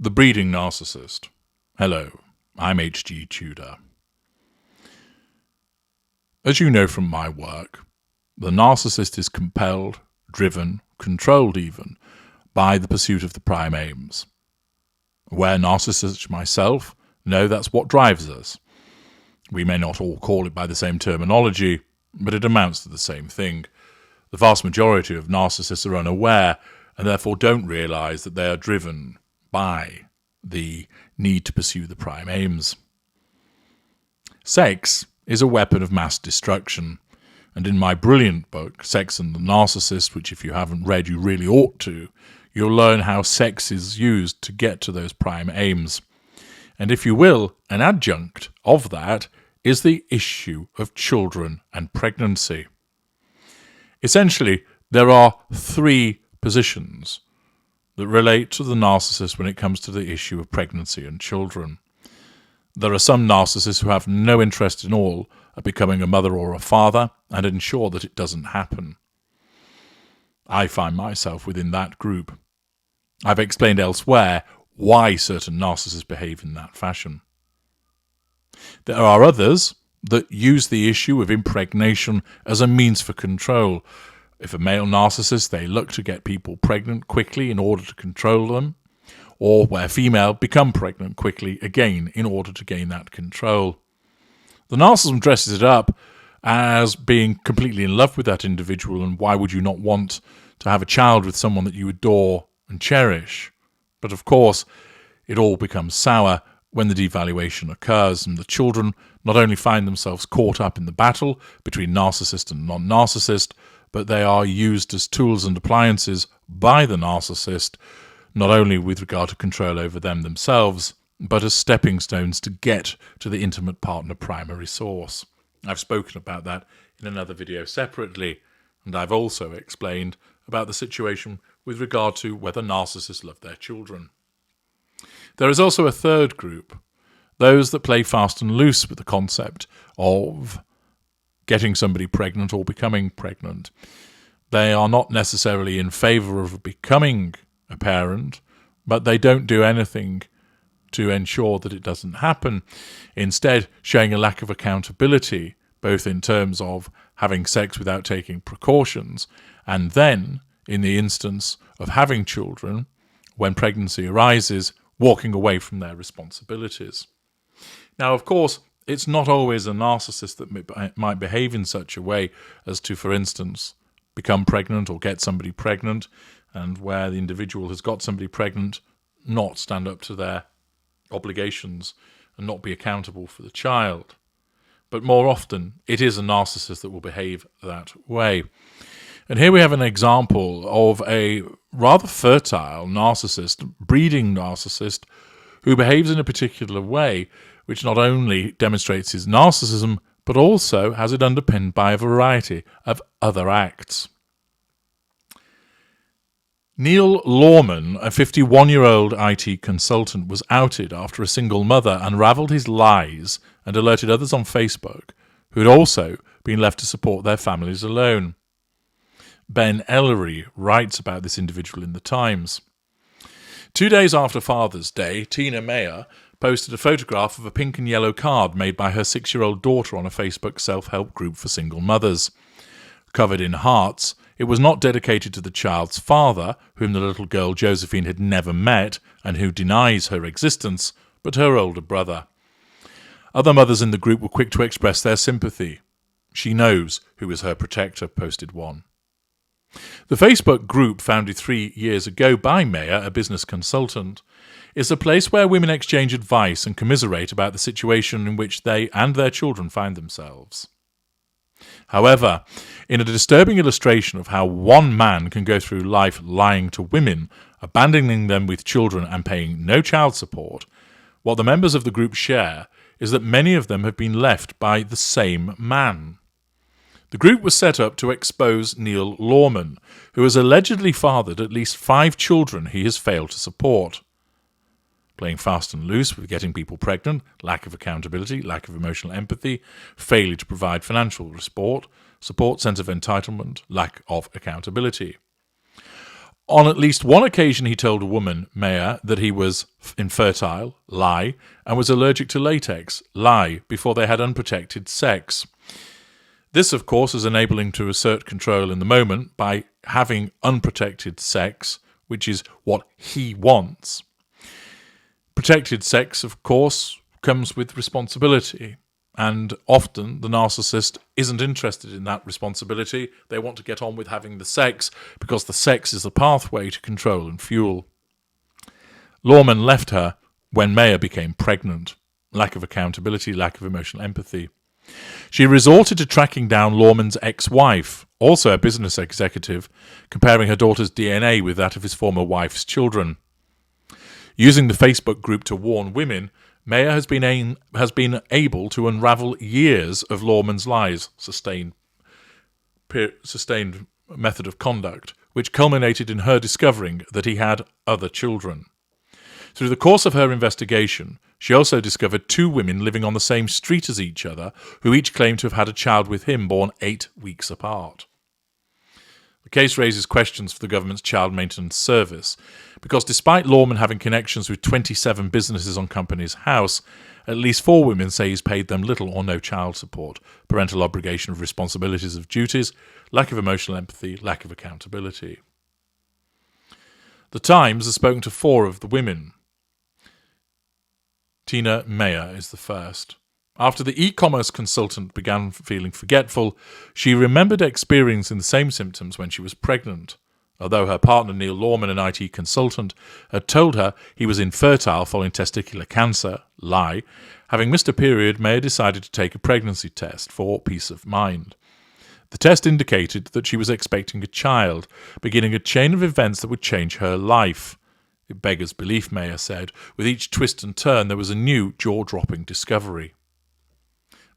The Breeding Narcissist. Hello, I'm H.G. Tudor. As you know from my work, the narcissist is compelled, driven, controlled even, by the pursuit of the prime aims. Where narcissists myself know that's what drives us. We may not all call it by the same terminology, but it amounts to the same thing. The vast majority of narcissists are unaware and therefore don't realise that they are driven by the need to pursue the prime aims. Sex is a weapon of mass destruction, and in my brilliant book, Sex and the Narcissist, which if you haven't read you really ought to, you'll learn how sex is used to get to those prime aims. And if you will, an adjunct of that is the issue of children and pregnancy. Essentially, there are three positions that relate to the narcissist when it comes to the issue of pregnancy and children. There are some narcissists who have no interest in all at becoming a mother or a father and ensure that it doesn't happen. I find myself within that group. I've explained elsewhere why certain narcissists behave in that fashion. There are others that use the issue of impregnation as a means for control. If a male narcissist, they look to get people pregnant quickly in order to control them, or where female become pregnant quickly again in order to gain that control. The narcissism dresses it up as being completely in love with that individual, and why would you not want to have a child with someone that you adore and cherish? But of course, it all becomes sour when the devaluation occurs, and the children not only find themselves caught up in the battle between narcissist and non-narcissist, but they are used as tools and appliances by the narcissist, not only with regard to control over them themselves, but as stepping stones to get to the intimate partner primary source. I've spoken about that in another video separately, and I've also explained about the situation with regard to whether narcissists love their children. There is also a third group, those that play fast and loose with the concept of getting somebody pregnant or becoming pregnant. They are not necessarily in favour of becoming a parent, but they don't do anything to ensure that it doesn't happen, instead showing a lack of accountability, both in terms of having sex without taking precautions, and then, in the instance of having children, when pregnancy arises, walking away from their responsibilities. Now, of course, it's not always a narcissist that might behave in such a way as to, for instance, become pregnant or get somebody pregnant, and where the individual has got somebody pregnant, not stand up to their obligations and not be accountable for the child. But more often, it is a narcissist that will behave that way. And here we have an example of a rather fertile narcissist, breeding narcissist, who behaves in a particular way, which not only demonstrates his narcissism, but also has it underpinned by a variety of other acts. Neil Lawman, a 51-year-old IT consultant, was outed after a single mother unravelled his lies and alerted others on Facebook, who had also been left to support their families alone. Ben Ellery writes about this individual in the Times. 2 days after Father's Day, Tina Mayer posted a photograph of a pink and yellow card made by her 6-year-old daughter on a Facebook self-help group for single mothers. Covered in hearts, it was not dedicated to the child's father, whom the little girl Josephine had never met and who denies her existence, but her older brother. Other mothers in the group were quick to express their sympathy. "She knows who is her protector," posted one. The Facebook group, founded 3 years ago by Mayer, a business consultant, is a place where women exchange advice and commiserate about the situation in which they and their children find themselves. However, in a disturbing illustration of how one man can go through life lying to women, abandoning them with children and paying no child support, what the members of the group share is that many of them have been left by the same man. The group was set up to expose Neil Lawman, who has allegedly fathered at least 5 children he has failed to support. Playing fast and loose with getting people pregnant, lack of accountability, lack of emotional empathy, failure to provide financial support, sense of entitlement, lack of accountability. On at least one occasion, he told a woman, Maya, that he was infertile, lie, and was allergic to latex, lie, before they had unprotected sex. This, of course, is enabling to assert control in the moment by having unprotected sex, which is what he wants. Protected sex, of course, comes with responsibility. And often the narcissist isn't interested in that responsibility. They want to get on with having the sex because the sex is the pathway to control and fuel. Lawman left her when Maya became pregnant. Lack of accountability, lack of emotional empathy. She resorted to tracking down Lawman's ex-wife, also a business executive, comparing her daughter's DNA with that of his former wife's children. Using the Facebook group to warn women, Maya has been able to unravel years of Lawman's lies, sustained method of conduct, which culminated in her discovering that he had other children. Through the course of her investigation, she also discovered 2 women living on the same street as each other, who each claimed to have had a child with him born 8 weeks apart. The case raises questions for the government's child maintenance service, because despite Lawman having connections with 27 businesses on Companies House, at least 4 women say he's paid them little or no child support, parental obligation of responsibilities of duties, lack of emotional empathy, lack of accountability. The Times has spoken to 4 of the women. Tina Maya is the first. After the e-commerce consultant began feeling forgetful, she remembered experiencing the same symptoms when she was pregnant. Although her partner Neil Lawman, an IT consultant, had told her he was infertile following testicular cancer, lie, having missed a period, Maya decided to take a pregnancy test for peace of mind. The test indicated that she was expecting a child, beginning a chain of events that would change her life. It beggars belief, Maya said. With each twist and turn, there was a new jaw-dropping discovery.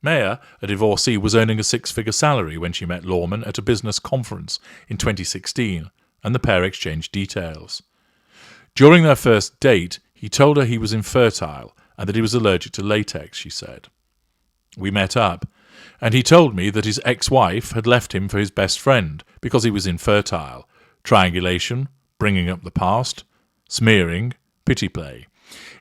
Maya, a divorcee, was earning a 6-figure salary when she met Lawman at a business conference in 2016, and the pair exchanged details. During their first date, he told her he was infertile and that he was allergic to latex, she said. We met up, and he told me that his ex-wife had left him for his best friend because he was infertile. Triangulation, bringing up the past, smearing, pity play.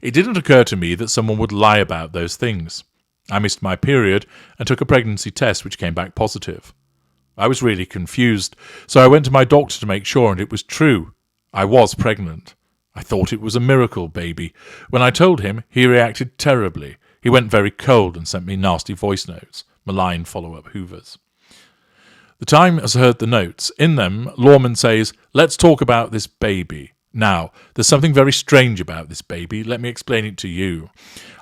It didn't occur to me that someone would lie about those things. I missed my period and took a pregnancy test which came back positive. I was really confused, so I went to my doctor to make sure, and it was true. I was pregnant. I thought it was a miracle baby. When I told him, he reacted terribly. He went very cold and sent me nasty voice notes, malign follow-up hoovers. The Time has heard the notes. In them, Lawman says, "Let's talk about this baby. Now, there's something very strange about this baby. Let me explain it to you.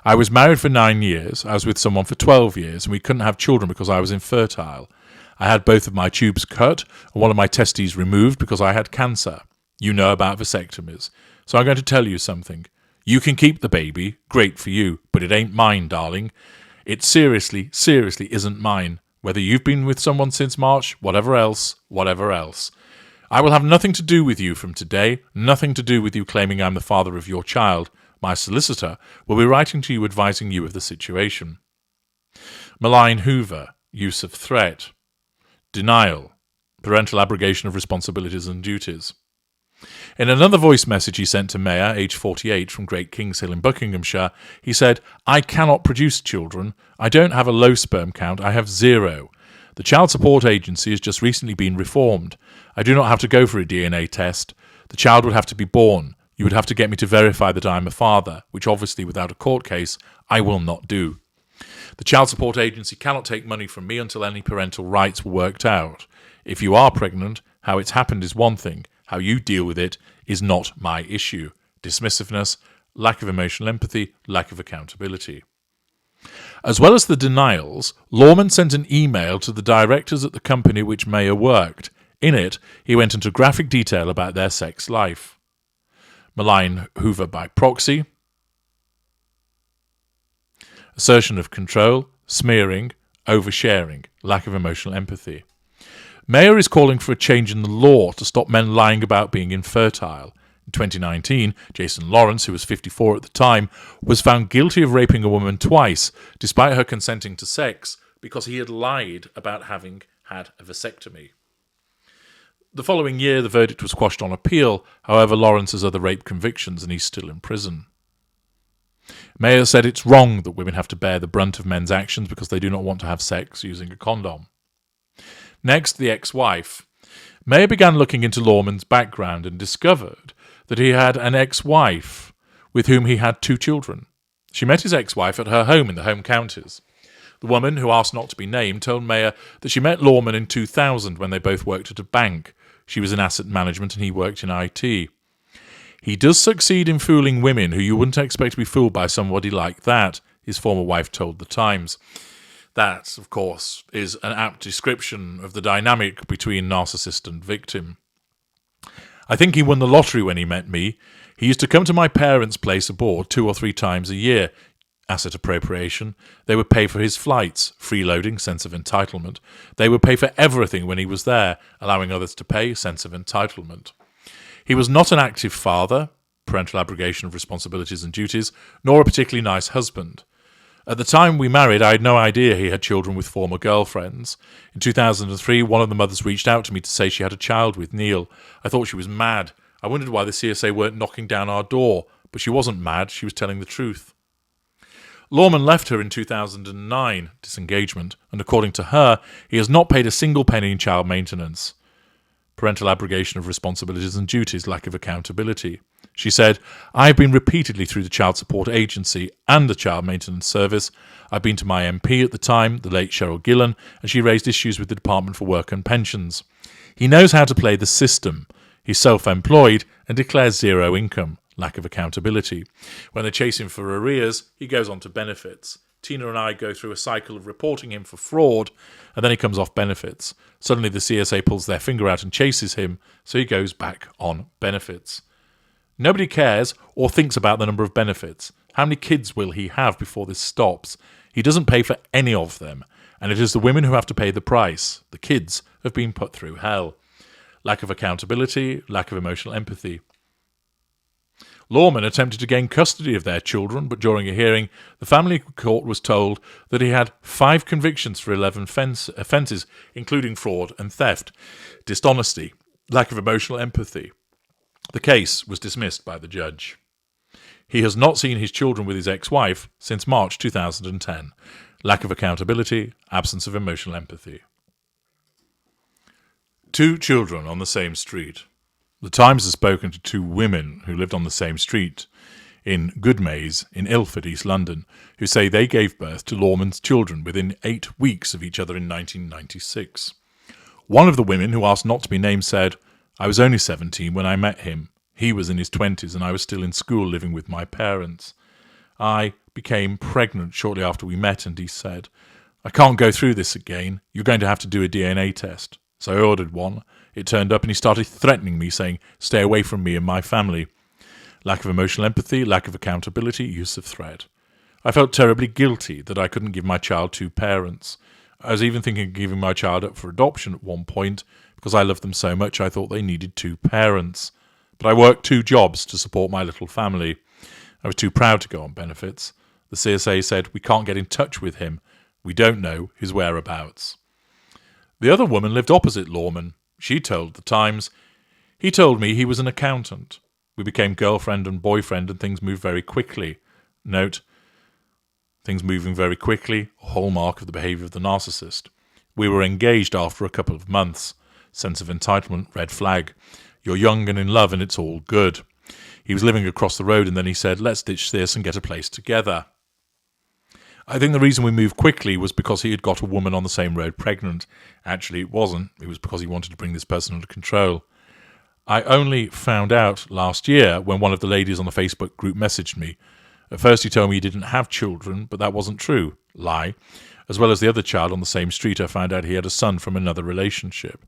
I was married for 9 years. I was with someone for 12 years, and we couldn't have children because I was infertile. I had both of my tubes cut and one of my testes removed because I had cancer. You know about vasectomies. So I'm going to tell you something. You can keep the baby. Great for you. But it ain't mine, darling. It seriously isn't mine. Whether you've been with someone since March, whatever else. I will have nothing to do with you from today, nothing to do with you claiming I'm the father of your child. My solicitor will be writing to you advising you of the situation." Malign hoover, use of threat. Denial, parental abrogation of responsibilities and duties. In another voice message he sent to Maya, age 48, from Great Kingshill in Buckinghamshire, he said, "I cannot produce children. I don't have a low sperm count. I have 0. The child support agency has just recently been reformed. I do not have to go for a DNA test. The child would have to be born. You would have to get me to verify that I am a father, which obviously without a court case, I will not do. The child support agency cannot take money from me until any parental rights were worked out. If you are pregnant, how it's happened is one thing. How you deal with it is not my issue. Dismissiveness, lack of emotional empathy, lack of accountability." As well as the denials, Lawman sent an email to the directors at the company which Maya worked. In it, he went into graphic detail about their sex life. Malign hoover by proxy. Assertion of control, smearing, oversharing, lack of emotional empathy. Maya is calling for a change in the law to stop men lying about being infertile. In 2019, Jason Lawrence, who was 54 at the time, was found guilty of raping a woman twice, despite her consenting to sex, because he had lied about having had a vasectomy. The following year, the verdict was quashed on appeal. However, Lawrence has other rape convictions and he's still in prison. Mayer said it's wrong that women have to bear the brunt of men's actions because they do not want to have sex using a condom. Next, the ex-wife. Mayer began looking into Lawman's background and discovered that he had an ex-wife with whom he had 2 children. She met his ex-wife at her home in the home counties. The woman, who asked not to be named, told Mayer that she met Lawman in 2000 when they both worked at a bank. She was in asset management and he worked in IT. He does succeed in fooling women who you wouldn't expect to be fooled by somebody like that, his former wife told The Times. That, of course, is an apt description of the dynamic between narcissist and victim. I think he won the lottery when he met me. He used to come to my parents' place aboard 2 or 3 times a year. Asset appropriation. They would pay for his flights, freeloading, sense of entitlement. They would pay for everything when he was there, allowing others to pay, sense of entitlement. He was not an active father, parental abrogation of responsibilities and duties, nor a particularly nice husband. At the time we married, I had no idea he had children with former girlfriends. In 2003, one of the mothers reached out to me to say she had a child with Neil. I thought she was mad. I wondered why the CSA weren't knocking down our door, but she wasn't mad, she was telling the truth. Lawman left her in 2009, disengagement, and according to her, he has not paid a single penny in child maintenance. Parental abrogation of responsibilities and duties, lack of accountability. She said, I've been repeatedly through the Child Support Agency and the Child Maintenance Service. I've been to my MP at the time, the late Cheryl Gillan, and she raised issues with the Department for Work and Pensions. He knows how to play the system. He's self-employed and declares 0 income, lack of accountability. When they chase him for arrears, he goes on to benefits. Tina and I go through a cycle of reporting him for fraud, and then he comes off benefits. Suddenly the CSA pulls their finger out and chases him, so he goes back on benefits. Nobody cares or thinks about the number of benefits. How many kids will he have before this stops? He doesn't pay for any of them, and it is the women who have to pay the price. The kids have been put through hell. Lack of accountability, lack of emotional empathy. Lawman attempted to gain custody of their children, but during a hearing, the family court was told that he had 5 convictions for 11 offences, including fraud and theft, dishonesty, lack of emotional empathy. The case was dismissed by the judge. He has not seen his children with his ex-wife since March 2010. Lack of accountability, absence of emotional empathy. 2 children on the same street. The Times has spoken to 2 women who lived on the same street in Goodmays in Ilford, East London, who say they gave birth to Lawman's children within 8 weeks of each other in 1996. One of the women, who asked not to be named, said, I was only 17 when I met him. He was in his 20s and I was still in school living with my parents. I became pregnant shortly after we met and he said, I can't go through this again. You're going to have to do a DNA test. So I ordered one. It turned up and he started threatening me, saying, stay away from me and my family. Lack of emotional empathy, lack of accountability, use of threat. I felt terribly guilty that I couldn't give my child 2 parents. I was even thinking of giving my child up for adoption at one point because I loved them so much I thought they needed 2 parents. But I worked 2 jobs to support my little family. I was too proud to go on benefits. The CSA said, we can't get in touch with him. We don't know his whereabouts. The other woman lived opposite Lawman. She told The Times, he told me he was an accountant. We became girlfriend and boyfriend and things moved very quickly. Note, things moving very quickly, a hallmark of the behaviour of the narcissist. We were engaged after a couple of months. Sense of entitlement, red flag. You're young and in love and it's all good. He was living across the road and then he said, let's ditch this and get a place together. I think the reason we moved quickly was because he had got a woman on the same road pregnant. Actually, it wasn't. It was because he wanted to bring this person under control. I only found out last year when one of the ladies on the Facebook group messaged me. At first he told me he didn't have children, but that wasn't true. Lie. As well as the other child on the same street, I found out he had a son from another relationship.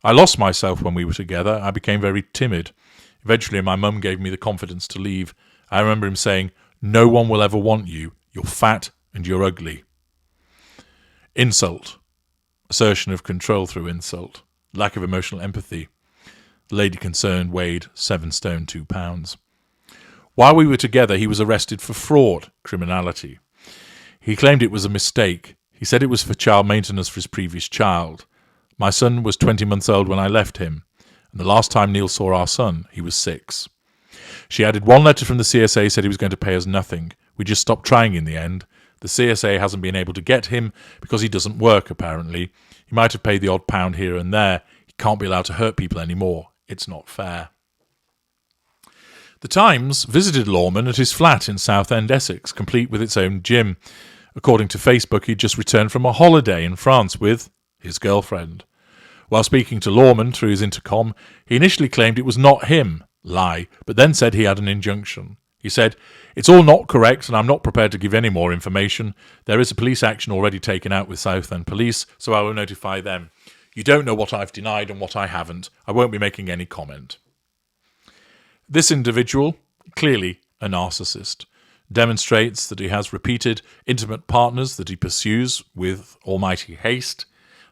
I lost myself when we were together. I became very timid. Eventually my mum gave me the confidence to leave. I remember him saying, no one will ever want you. You're fat and you're ugly. Insult. Assertion of control through insult. Lack of emotional empathy. The lady concerned weighed 7 stone 2 pounds. While we were together, he was arrested for fraud, criminality. He claimed it was a mistake. He said it was for child maintenance for his previous child. My son was 20 months old when I left him, and the last time Neil saw our son, he was 6. She added, one letter from the CSA said he was going to pay us nothing. We just stopped trying in the end. The CSA hasn't been able to get him because he doesn't work, apparently. He might have paid the odd pound here and there. He can't be allowed to hurt people anymore. It's not fair. The Times visited Lawman at his flat in Southend, Essex, complete with its own gym. According to Facebook, he'd just returned from a holiday in France with his girlfriend. While speaking to Lawman through his intercom, he initially claimed it was not him, lie, but then said he had an injunction. He said, "It's all not correct and I'm not prepared to give any more information. There is a police action already taken out with Southend Police, so I will notify them. You don't know what I've denied and what I haven't. I won't be making any comment." This individual, clearly a narcissist, demonstrates that he has repeated intimate partners that he pursues with almighty haste,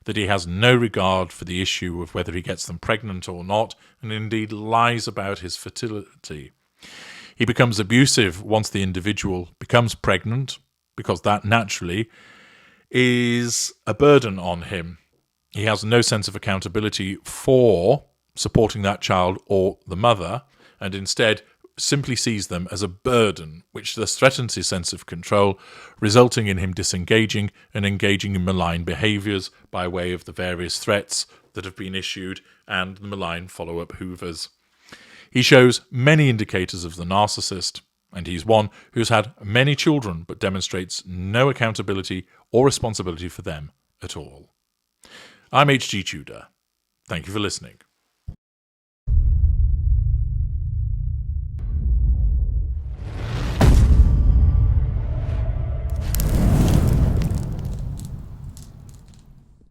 that he has no regard for the issue of whether he gets them pregnant or not, and indeed lies about his fertility. He becomes abusive once the individual becomes pregnant, because that naturally is a burden on him. He has no sense of accountability for supporting that child or the mother, and instead simply sees them as a burden, which thus threatens his sense of control, resulting in him disengaging and engaging in malign behaviours by way of the various threats that have been issued and the malign follow-up hoovers. He shows many indicators of the narcissist, and he's one who's had many children but demonstrates no accountability or responsibility for them at all. I'm H.G. Tudor. Thank you for listening.